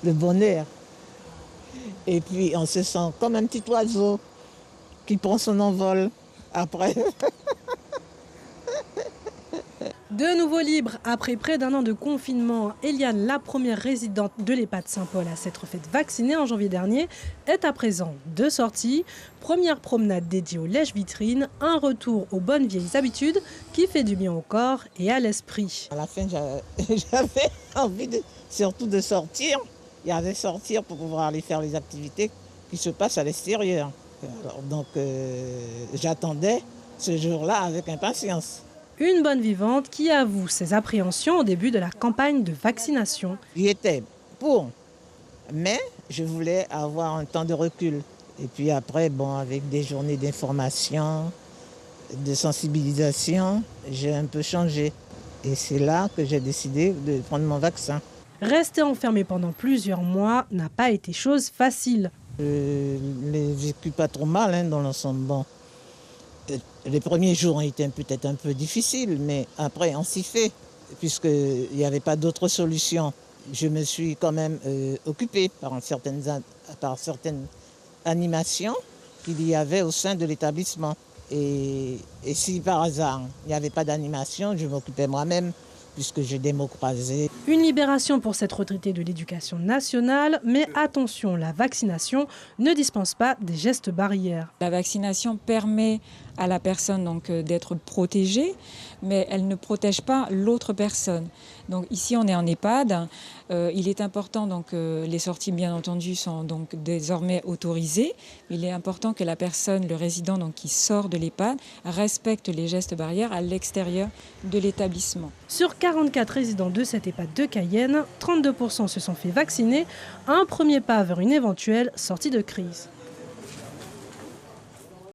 le bonheur. Et puis on se sent comme un petit oiseau qui prend son envol après. De nouveau libre, après près d'un an de confinement, Eliane, la première résidente de l'EHPAD Saint-Paul à s'être faite vacciner en janvier dernier, est à présent de sortie. Première promenade dédiée aux lèche-vitrines, un retour aux bonnes vieilles habitudes qui fait du bien au corps et à l'esprit. À la fin, j'avais envie surtout de sortir. Il y avait sortir pour pouvoir aller faire les activités qui se passent à l'extérieur. Alors, donc j'attendais ce jour-là avec impatience. Une bonne vivante qui avoue ses appréhensions au début de la campagne de vaccination. J'y étais pour, mais je voulais avoir un temps de recul. Et puis après, bon, avec des journées d'information, de sensibilisation, j'ai un peu changé. Et c'est là que j'ai décidé de prendre mon vaccin. Rester enfermé pendant plusieurs mois n'a pas été chose facile. Je ne l'ai vécu pas trop mal dans l'ensemble. Bon, les premiers jours ont été peut-être un peu difficiles, mais après on s'y fait, puisqu'il n'y avait pas d'autre solution. Je me suis quand même occupée par certaines animations qu'il y avait au sein de l'établissement. Et si par hasard il n'y avait pas d'animation, je m'occupais moi-même, puisque j'ai des mots croisés. Une libération pour cette retraitée de l'éducation nationale, mais attention, la vaccination ne dispense pas des gestes barrières. La vaccination permet à la personne donc d'être protégée, mais elle ne protège pas l'autre personne. Donc ici on est en EHPAD, il est important donc les sorties bien entendu sont donc désormais autorisées. Il est important que la personne, le résident donc qui sort de l'EHPAD, respecte les gestes barrières à l'extérieur de l'établissement. Sur 44 résidents de cette EHPAD de Cayenne, 32% se sont fait vacciner, un premier pas vers une éventuelle sortie de crise.